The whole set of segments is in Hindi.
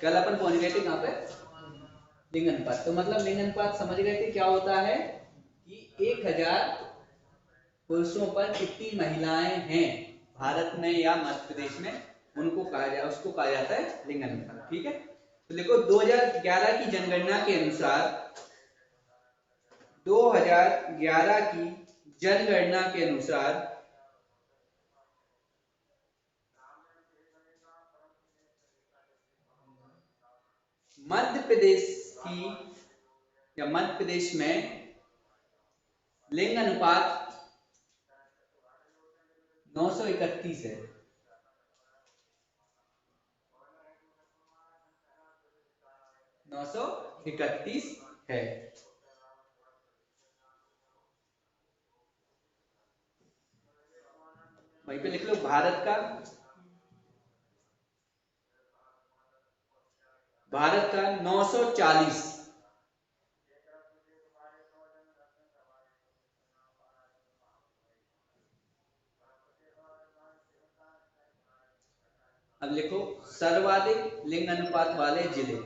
कल अपन पहुंच गए थे कहाँ पे, लिंग अनुपात। तो मतलब लिंग अनुपात समझ गए थे क्या होता है कि 1000 पुरुषों पर कितनी महिलाएं हैं भारत में या मध्य प्रदेश में, उनको कहा जाए, उसको कहा जाता है लिंग अनुपात। ठीक है, तो देखो 2011 की जनगणना के अनुसार, 2011 की जनगणना के अनुसार मध्य प्रदेश की या मध्य प्रदेश में लिंग अनुपात 931 है। 931 है। वहीं पे लिख लो भारत का, भारत का 940। अब लिखो सर्वाधिक लिंग अनुपात वाले जिले।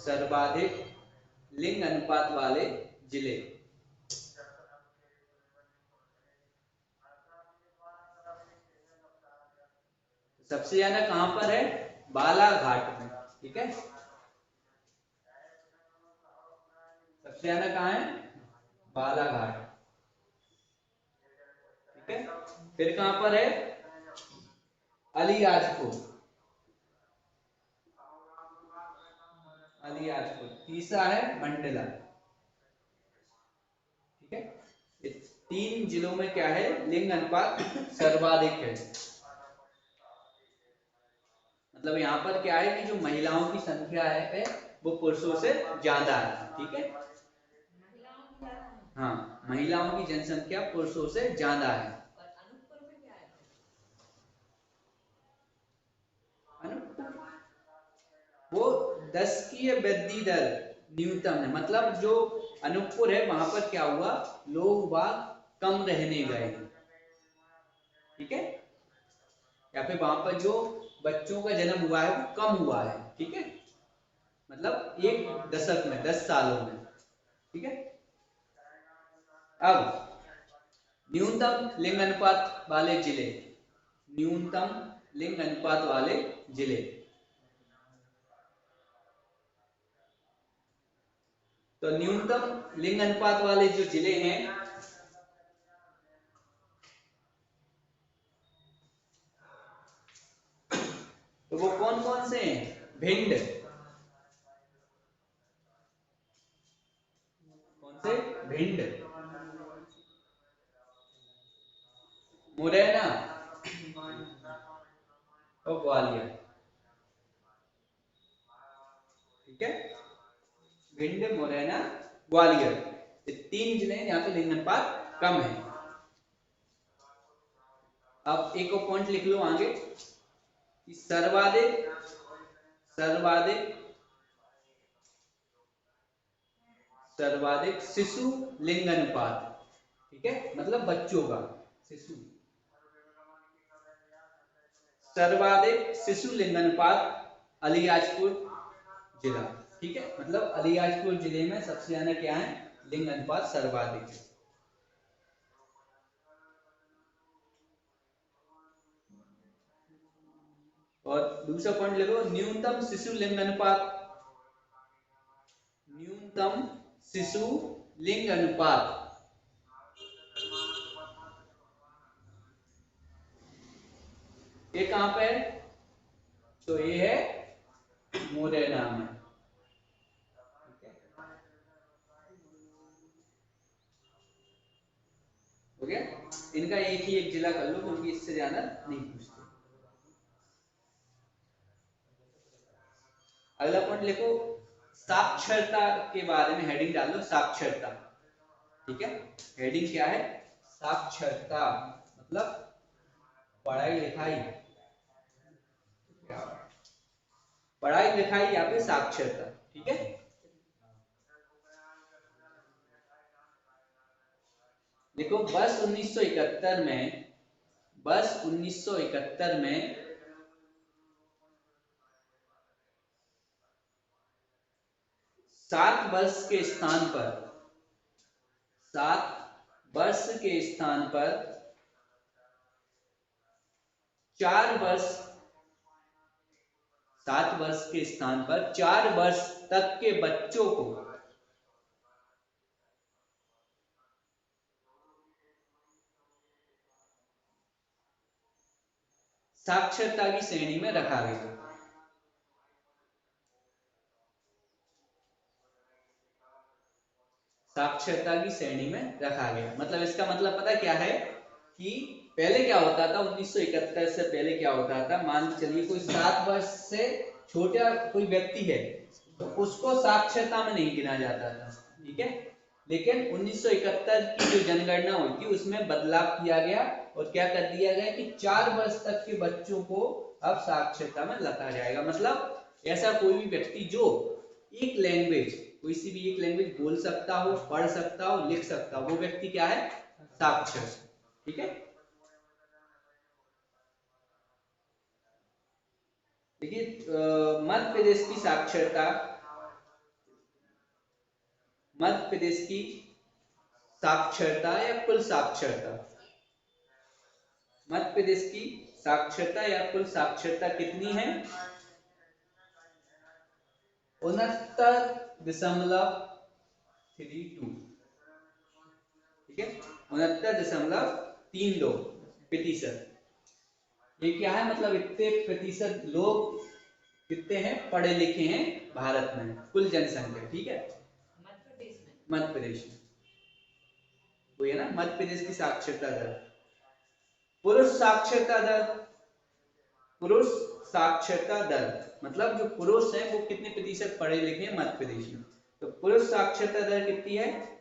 सर्वाधिक लिंग अनुपात वाले जिले, सबसे ज्यादा कहां पर है, बालाघाट में। ठीक है, सबसे ज्यादा कहां है, बालाघाट। ठीक है, फिर कहां पर है, अलीराजपुर। अलीराजपुर तीसरा है मंडला। ठीक है, ये 3 जिलों में क्या है, लिंग अनुपात सर्वाधिक है। मतलब यहाँ पर क्या है कि जो महिलाओं की संख्या है वो पुरुषों से ज्यादा है। ठीक है, हाँ, महिलाओं की जनसंख्या पुरुषों से ज्यादा है। वो 10 की वृद्धि दर न्यूनतम है। मतलब जो अनूपपुर है वहां पर क्या हुआ, लोग बाग कम रहने गए। ठीक है, या फिर वहां पर जो बच्चों का जन्म हुआ है वो कम हुआ है। ठीक है, मतलब एक दशक में, 10 सालों में। ठीक है, अब न्यूनतम लिंग अनुपात वाले जिले, न्यूनतम लिंग अनुपात वाले जिले। तो न्यूनतम लिंग अनुपात वाले जो जिले हैं, तो वो कौन कौन से हैं, भिंड, कौन से, भिंड, मुरैना और ग्वालियर। ठीक है, भिंड, मुरैना, ग्वालियर, ये 3 जिले हैं जहां पे लिंग अनुपात कम है। अब एक और पॉइंट लिख लो आगे कि सर्वाधिक, सर्वाधिक, सर्वाधिक शिशु लिंग अनुपात। ठीक है, मतलब बच्चों का, शिशु, सर्वाधिक शिशु लिंग अनुपात अलीराजपुर जिला। ठीक है, मतलब अलीराजपुर जिले में सबसे ज्यादा क्या है, लिंग अनुपात सर्वाधिक है। और दूसरा पॉइंट लिखो न्यूनतम शिशु लिंग अनुपात, न्यूनतम शिशु लिंग अनुपात, ये कहां पे है, तो ये है मुरैना में। हो गया, इनका एक ही एक जिला कर लो क्योंकि इससे ज्यादा नहीं पूछते। अगला पॉइंट लिखो साक्षरता के बारे में, हेडिंग डाल दो साक्षरता। ठीक है, हेडिंग क्या है, साक्षरता, मतलब पढ़ाई लिखाई, पढ़ाई लिखाई या फिर साक्षरता। ठीक है, देखो बस 1971 में, बस 1971 में 7 वर्ष के स्थान पर, 7 वर्ष के स्थान पर 4 वर्ष, 7 वर्ष के स्थान पर 4 वर्ष तक के बच्चों को साक्षरता की श्रेणी में रखा गया। साक्षरता की श्रेणी में रखा गया मतलब इसका मतलब पता क्या है कि पहले क्या होता था, 1971 से पहले क्या होता था, मान के चलिए कोई 7 वर्ष से छोटा कोई व्यक्ति है तो उसको साक्षरता में नहीं गिना जाता था, ठीक है। लेकिन 1971 की जो जनगणना हुई थी उसमें बदलाव किया गया और क्या कर दिया गया कि 4 वर्ष तक के बच्चों को अब साक्षरता में रखा जाएगा। मतलब ऐसा कोई भी व्यक्ति जो एक लैंग्वेज, कोई सी भी एक लैंग्वेज बोल सकता हो, पढ़ सकता हो, लिख सकता हो, वो व्यक्ति क्या है, साक्षर, ठीक है। देखिए मध्य प्रदेश की साक्षरता, मध्य प्रदेश की साक्षरता या कुल साक्षरता, मध्य प्रदेश की साक्षरता या कुल साक्षरता कितनी है, 69.32, ठीक है, 69.32%। ये क्या है, मतलब इतने प्रतिशत लोग कितने हैं, पढ़े लिखे हैं भारत में, कुल जनसंख्या, ठीक है, मध्य प्रदेश में, वो है ना मध्य प्रदेश की साक्षरता दर। पुरुष साक्षरता दर, पुरुष साक्षरता दर मतलब जो पुरुष हैं वो कितने प्रतिशत पढ़े लिखे हैं मध्य प्रदेश में, तो पुरुष साक्षरता दर कितनी है,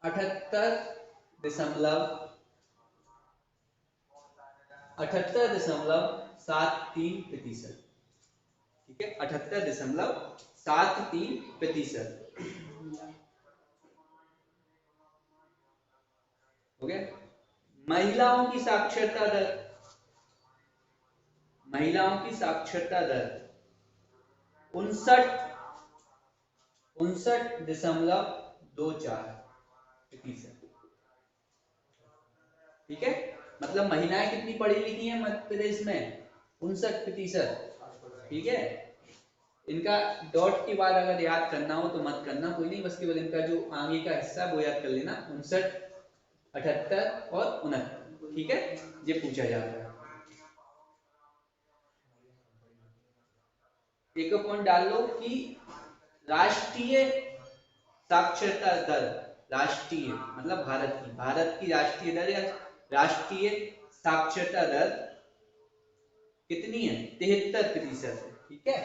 78.73%, ठीक है, 78.73%, हो गया। महिलाओं की साक्षरता दर, महिलाओं की साक्षरता दर 59.24%, ठीक है। मतलब महिलाएं कितनी पढ़ी लिखी हैं मध्य प्रदेश में, 59%, ठीक है। इनका डॉट के बाद अगर याद करना हो तो मत करना, कोई नहीं, बस केवल इनका जो आगे का हिस्सा वो याद कर लेना, 59, 78 और 69, ठीक है, ये पूछा जाता है। एक पॉइंट डाल लो कि राष्ट्रीय साक्षरता दर, राष्ट्रीय मतलब भारत की, भारत की राष्ट्रीय दर या राष्ट्रीय साक्षरता दर कितनी है, 73% है, ठीक है,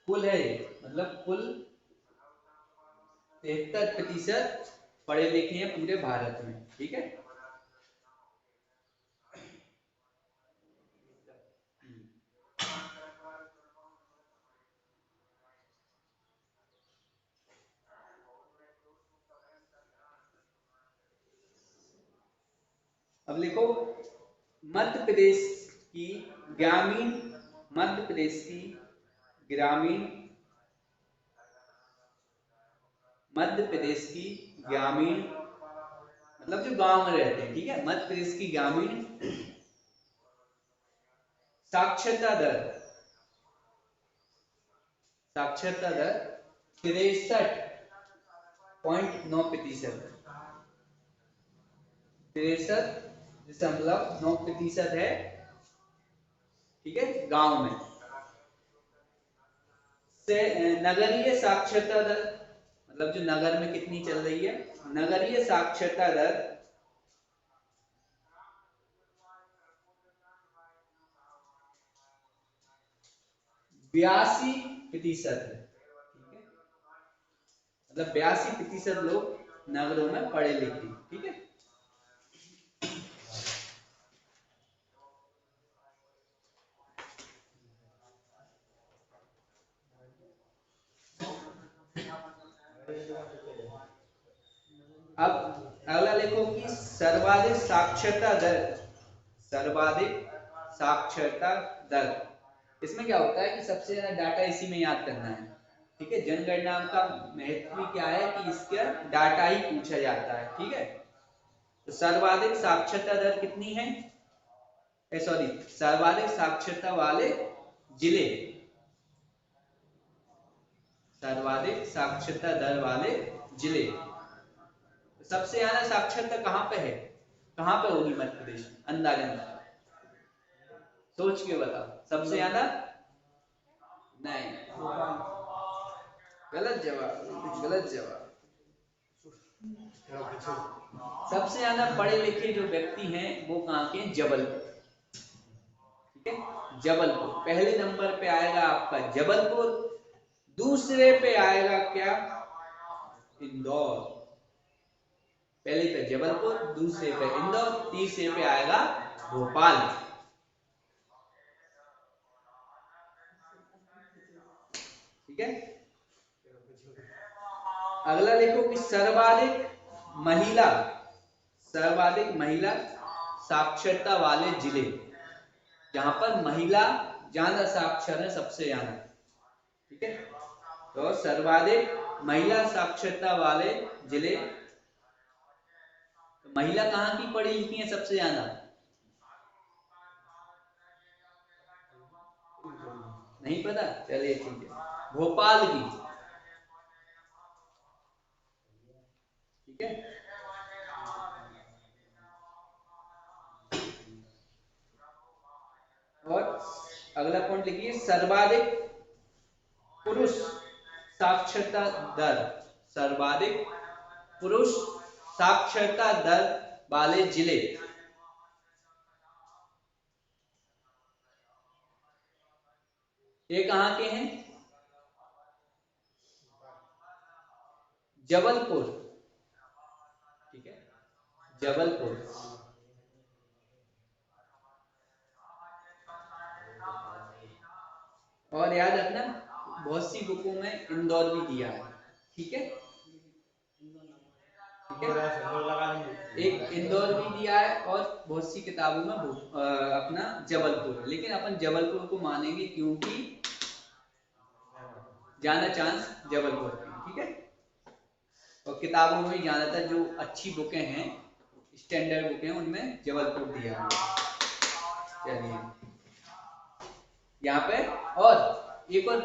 कुल है ये, मतलब कुल 73% पढ़े लिखे हैं पूरे भारत में, ठीक है। अब लिखो मध्य प्रदेश की ग्रामीण, मध्य प्रदेश की ग्रामीण, मध्य प्रदेश की ग्रामीण मतलब जो गांव में रहते हैं, ठीक है, मध्य प्रदेश की ग्रामीण साक्षरता दर, साक्षरता दर 63.9%, 63.9% है, ठीक है, गांव में। से नगरीय साक्षरता दर मतलब जो नगर में कितनी चल रही है, नगरीय साक्षरता दर 82% है, ठीक है, मतलब 82% लोग नगरों में पढ़े लिखे, ठीक है। अब अगला लिखो कि सर्वाधिक साक्षरता दर, सर्वाधिक साक्षरता दर। इसमें क्या होता है कि सबसे ज्यादा डाटा इसी में याद करना है, ठीक है। जनगणना का महत्व क्या है कि इसका डाटा ही पूछा जाता है, ठीक है। तो सर्वाधिक साक्षरता दर कितनी है, सॉरी, सर्वाधिक साक्षरता वाले जिले, सर्वाधिक साक्षरता दर वाले जिले। सबसे ज्यादा साक्षरता कहाँ पे है, कहाँ पे होगी मध्य प्रदेश में, अंदाजन सोच के बताओ। सबसे ज्यादा नहीं, गलत जवाब, गलत जवाब। सबसे ज्यादा पढ़े लिखे जो व्यक्ति हैं वो कहाँ के हैं, जबलपुर, ठीक है। जबलपुर पहले नंबर पे आएगा आपका जबलपुर, दूसरे पे आएगा क्या, इंदौर। पहले पे जबलपुर, दूसरे पे इंदौर, तीसरे पे आएगा भोपाल, ठीक है। अगला लिखो कि सर्वाधिक महिला साक्षरता वाले जिले, जहां पर महिला ज्यादा साक्षर है, सबसे ज्यादा, ठीक है। तो सर्वाधिक महिला साक्षरता वाले जिले, तो महिला कहाँ की पढ़ी लिखी है सबसे ज्यादा, नहीं पता, चलिए ठीक है, भोपाल की, ठीक है। और अगला पॉइंट लिखिए, सर्वाधिक पुरुष साक्षरता दर, सर्वाधिक पुरुष साक्षरता दर वाले जिले, ये कहाँ के हैं, जबलपुर, ठीक है, जबलपुर। और याद रखना बहुत सी बुकों में इंदौर भी दिया है, ठीक है, ठीक है। एक इंदौर भी दिया है और बहुत सी किताबों में अपना जबलपुर है, लेकिन अपन जबलपुर को मानेंगे क्योंकि ज्यादा चांस जबलपुर की, ठीक है। और किताबों में ज्यादातर जो अच्छी बुकें हैं, स्टैंडर्ड बुकें, उनमें जबलपुर दिया हुआ। चलिए यहाँ पे और एक और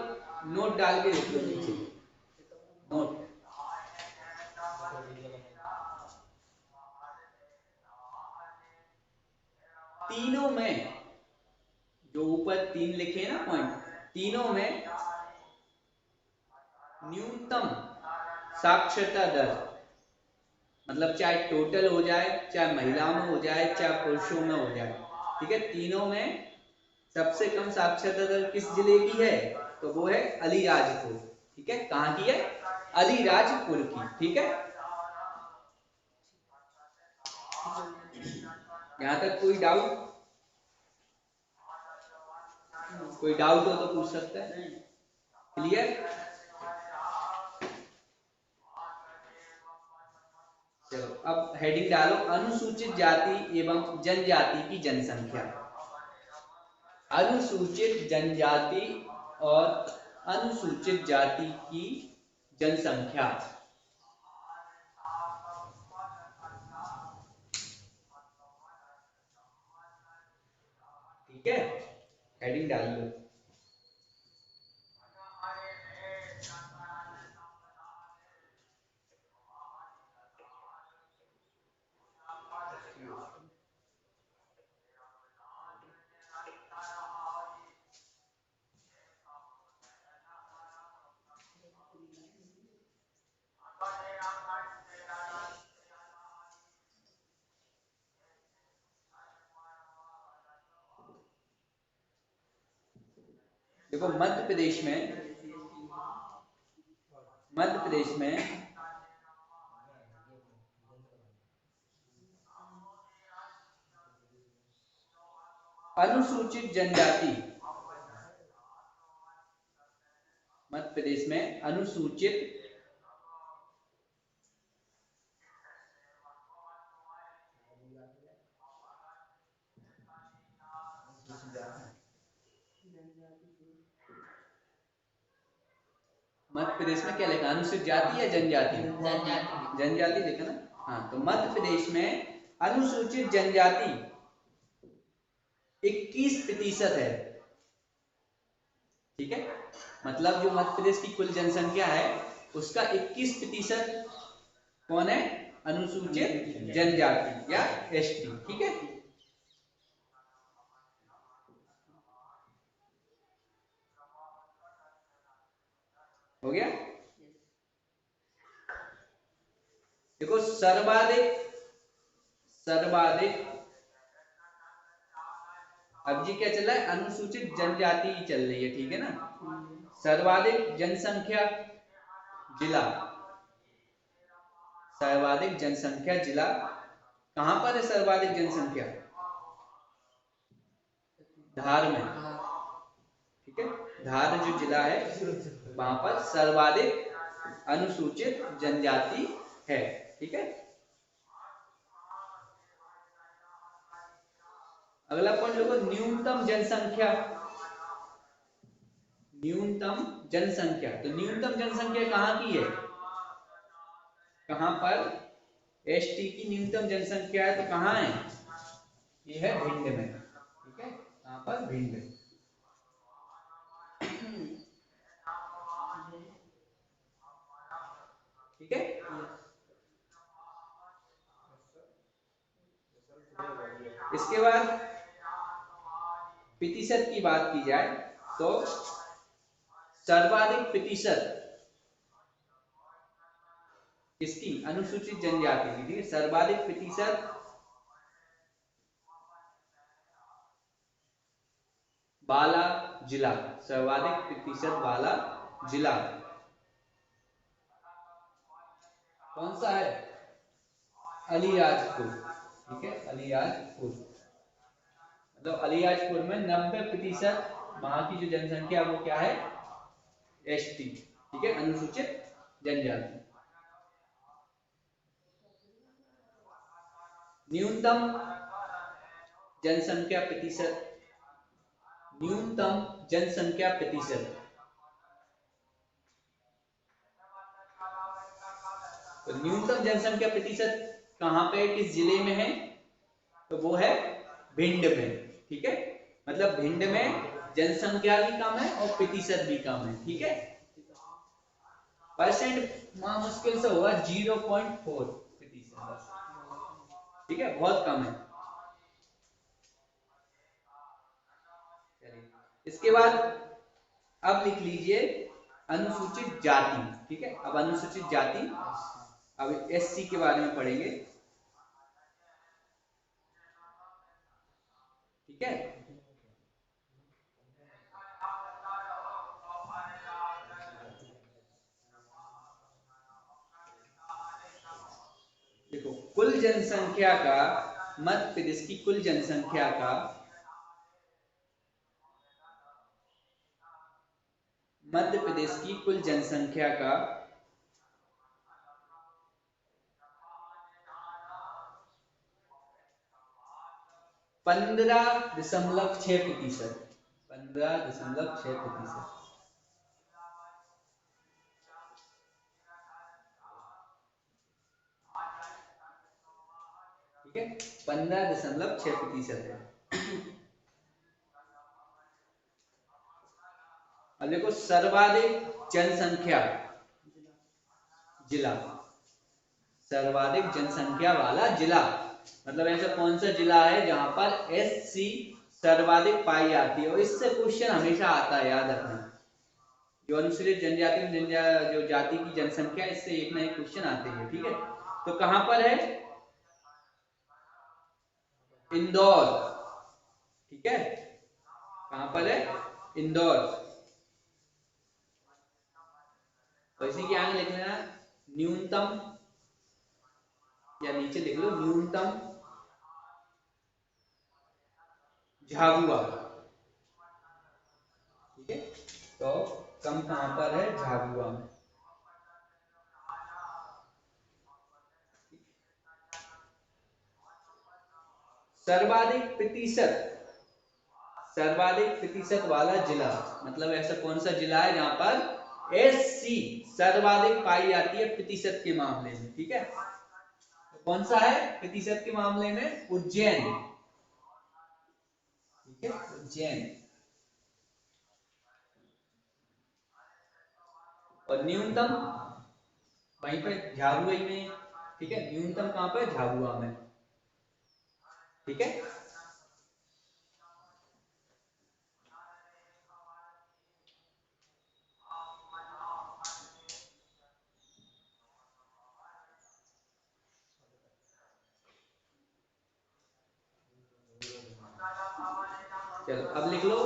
नोट डाल के लिख लो नीचे, नोट, तीनों में, जो ऊपर तीन लिखे हैं ना पॉइंट, तीनों में न्यूनतम साक्षरता दर, मतलब चाहे टोटल हो जाए, चाहे महिलाओं में हो जाए, चाहे पुरुषों में हो जाए, ठीक है, तीनों में सबसे कम साक्षरता दर किस जिले की है, तो वो है अलीराजपुर, ठीक है। कहाँ की है, अलीराजपुर की, ठीक है। यहाँ तक कोई डाउट, कोई डाउट हो तो पूछ सकता है, क्लियर। चलो अब हेडिंग डालो, अनुसूचित जाति एवं जनजाति की जनसंख्या, अनुसूचित जनजाति और अनुसूचित जाति की जनसंख्या, ठीक है। हेडिंग डाल लो। देखो मध्य प्रदेश में अनुसूचित जनजाति, मध्य प्रदेश में अनुसूचित मध्य प्रदेश में क्या लिखा, अनुसूचित जाति या जनजाति? जनजाति लिखा ना। हाँ, तो मध्य प्रदेश में अनुसूचित जनजाति 21% है। ठीक है, मतलब जो मध्य प्रदेश की कुल जनसंख्या है उसका 21% कौन है, अनुसूचित जनजाति या एसटी। ठीक है, हो गया। देखो सर्वाधिक सर्वाधिक अब जी क्या चल रहा है, अनुसूचित जनजाति चल रही है, ठीक है ना। सर्वाधिक जनसंख्या जिला, सर्वाधिक जनसंख्या जिला कहां पर है, सर्वाधिक जनसंख्या धार में। ठीक है, धार जो जिला है वहां पर सर्वाधिक अनुसूचित जनजाति है। ठीक है, अगला पॉइंट देखो, न्यूनतम जनसंख्या। न्यूनतम जनसंख्या, तो न्यूनतम जनसंख्या कहाँ की है, कहां पर एसटी की न्यूनतम जनसंख्या है, तो कहां है, ये है भिंड में। ठीक है, कहां पर, भिंड में। ठीक है, इसके बाद प्रतिशत की बात की जाए तो सर्वाधिक प्रतिशत किसकी, अनुसूचित जनजाति की। ठीक है, सर्वाधिक प्रतिशत वाला जिला, सर्वाधिक प्रतिशत वाला जिला कौन सा है, अलीराजपुर। ठीक है, अलीराजपुर, मतलब अलीराजपुर में 90% वहां की जो जनसंख्या वो क्या है, एसटी। ठीक है, अनुसूचित जनजाति। न्यूनतम जनसंख्या प्रतिशत, न्यूनतम जनसंख्या प्रतिशत, तो न्यूनतम जनसंख्या प्रतिशत कहां पे, किस जिले में है, तो वो है भिंड में। ठीक है, मतलब भिंड में जनसंख्या भी कम है और प्रतिशत भी कम है। ठीक है, परसेंट वहां मुश्किल से होगा 0.4%। ठीक है, बहुत कम है। इसके बाद अब लिख लीजिए अनुसूचित जाति। ठीक है, अब अनुसूचित जाति, अब एससी के बारे में पढ़ेंगे। ठीक है, देखो कुल जनसंख्या का, मध्य प्रदेश की कुल जनसंख्या का, मध्य प्रदेश की कुल जनसंख्या का 15.6%, 15.6%। ठीक है, 15.6% है। अब देखो सर्वाधिक जनसंख्या जिला, सर्वाधिक जनसंख्या वाला जिला, मतलब ऐसा कौन सा जिला है जहां पर एससी सर्वाधिक पाई जाती है। और इससे क्वेश्चन हमेशा आता है, याद रखना। जो अनुसूचित जनजाति जो जाति की जनसंख्या, इससे एक ना एक क्वेश्चन आते हैं। ठीक है, तो कहां पर है, इंदौर। ठीक है, कहां पर है, इंदौर। तो इसी के आगे लिख लेना न्यूनतम, या नीचे लिख लो न्यूनतम झाबुआ। ठीक है, तो कम कहां पर है, झाबुआ में। सर्वाधिक प्रतिशत, सर्वाधिक प्रतिशत वाला जिला, मतलब ऐसा कौन सा जिला है जहां पर SC सर्वाधिक पाई जाती है प्रतिशत के मामले में, ठीक है। तो कौन सा है प्रतिशत के मामले में? उज्जैन, ठीक है, उज्जैन। और न्यूनतम वहीं पे झाबुआ में, ठीक है, न्यूनतम कहां पर? झाबुआ में, ठीक है। चलो अब लिख लो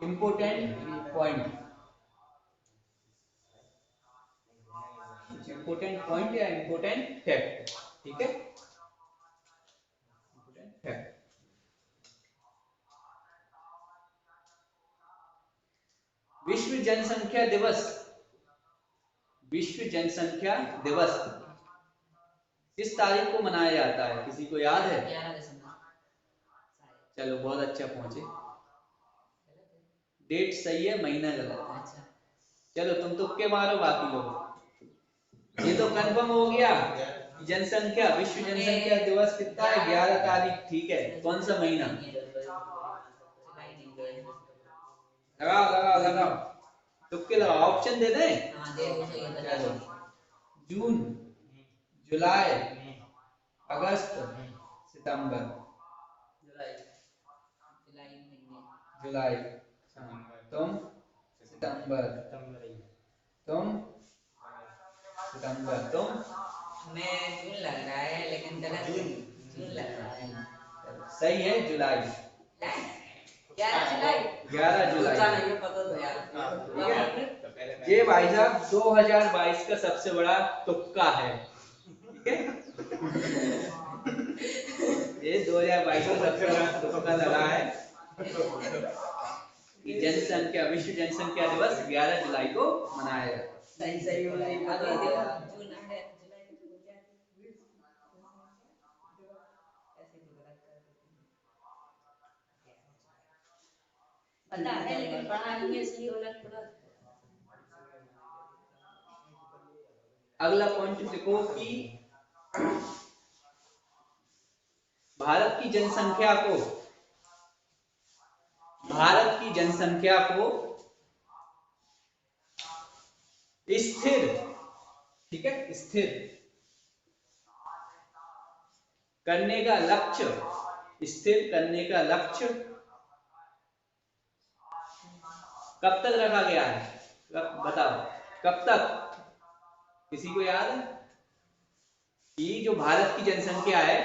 इम्पोर्टेंट पॉइंट, इम्पोर्टेंट पॉइंट या इम्पोर्टेंट फैक्ट, ठीक है, इम्पोर्टेंट फैक्ट। विश्व जनसंख्या दिवस, विश्व जनसंख्या दिवस किस तारीख को मनाया जाता है? किसी को याद है? 11 दिसंबर। चलो बहुत अच्छा पहुंचे, डेट सही है, महीना गलत है। अच्छा चलो तुम तुक्के मारो बाकी लोग। ये तो कंफर्म हो गया, जनसंख्या, विश्व जनसंख्या दिवस कितना है? 11 तारीख, ठीक है। कौन सा महीना? लगाओ लगाओ लगाओ, तुक्के लगाओ, ऑप्शन दे दें? हाँ दे दो, सही है। चलो जून, जुलाई, अगस्त, सितंबर। जुलाई, जुलाई महीने, जुलाई। तुम? सितंबर। तुम? सितंबर। तुम? मैं जून लग रहा है, लेकिन गलत है। जून लग रहा है। सही है, जुलाई। 11 जुलाई। 11 जुलाई, पता तो यार, ठीक है। ये भाई साहब 2022 का सबसे बड़ा तुक्का है, ठीक है। ये 2022 का सबसे बड़ा तुक्का लगा है कि जनसंख्या, विश्व जनसंख्या दिवस 11 जुलाई को मनाया जाता है। सही सही हो नहीं पता जून है, जुलाई को तो क्या ऐसे तो गलत कर देते हैं। पता है लेकिन पढ़ा नहीं है, इसलिए गलत पढ़ा। अगला पॉइंट लिखो कि भारत की जनसंख्या को, भारत की जनसंख्या को स्थिर, ठीक है, स्थिर करने का लक्ष्य, स्थिर करने का लक्ष्य कब तक रखा गया है? बताओ कब तक? किसी को याद है? कि जो भारत की जनसंख्या है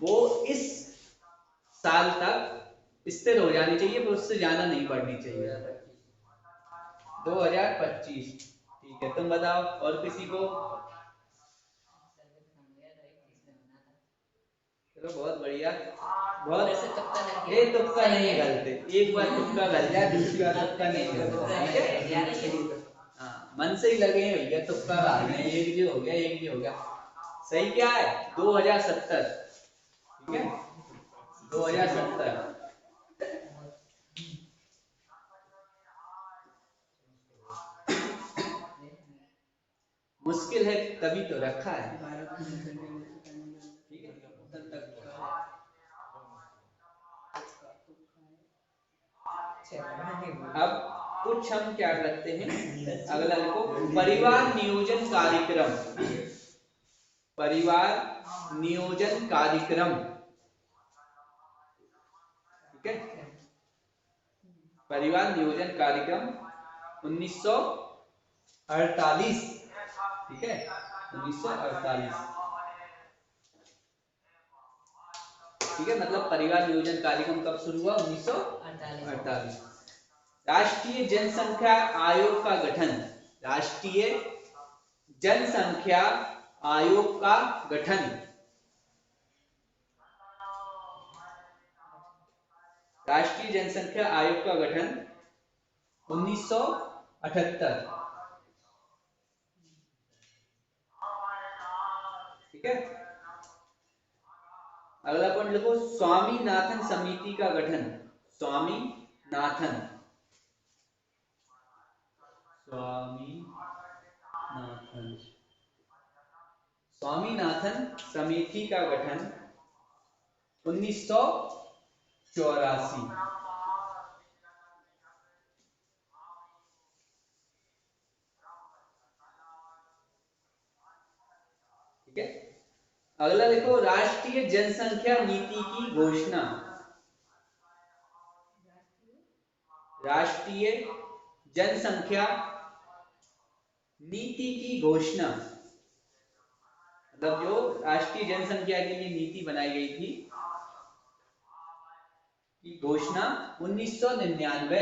वो इस साल तक स्थिर हो जानी चाहिए, पर उससे ज्यादा नहीं बढ़नी चाहिए। 2025, ठीक है। तुम बताओ और किसी को? चलो बहुत बढ़िया, बहुत। ये तुक्का नहीं है गलते, एक बार तुक्का गल जाए दूसरी बार तुक्का नहीं गलता, ठीक है। हाँ मन से ही लगे हैं भैया, तुक्का डालने, एक जी हो गया, एक जी हो गया। सही क्या है? 2070, ठीक है, 2070। मुश्किल है तभी तो रखा है, ठीक है। अब कुछ हम क्या करते हैं, अगला लिखो परिवार नियोजन कार्यक्रम, परिवार नियोजन कार्यक्रम, ठीक है। परिवार नियोजन कार्यक्रम 1948, ठीक है, 1948, ठीक है। मतलब परिवार नियोजन कार्यक्रम कब शुरू हुआ? 1948। राष्ट्रीय जनसंख्या आयोग का गठन, राष्ट्रीय जनसंख्या आयोग का गठन, राष्ट्रीय जनसंख्या आयोग का गठन 1978, ठीक है। अगला पॉइंट लिखो स्वामीनाथन समिति का गठन, स्वामीनाथन, स्वामीनाथन स्वामीनाथन समिति का गठन 1984। ठीक है, अगला देखो, राष्ट्रीय जनसंख्या नीति की घोषणा। राष्ट्रीय जनसंख्या नीति की घोषणा, मतलब जो राष्ट्रीय जनसंख्या के लिए नीति बनाई गई थी की घोषणा 1999।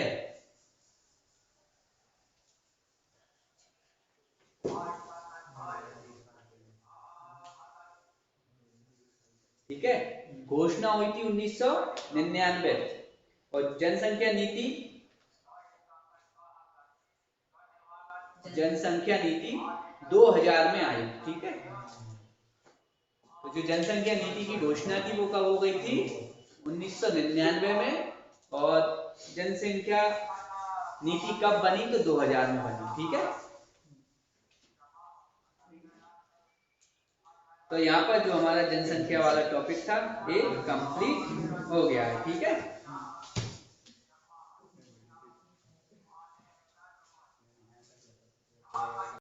ठीक है, घोषणा हुई थी 1999 और जनसंख्या नीति 2000 में आई। ठीक है, तो जो जनसंख्या नीति की घोषणा थी वो कब हो गई थी? 1999 में। और जनसंख्या नीति कब बनी? तो 2000 में बनी। ठीक है, तो यहाँ पर जो हमारा जनसंख्या वाला टॉपिक था ये कंप्लीट हो गया है। ठीक है।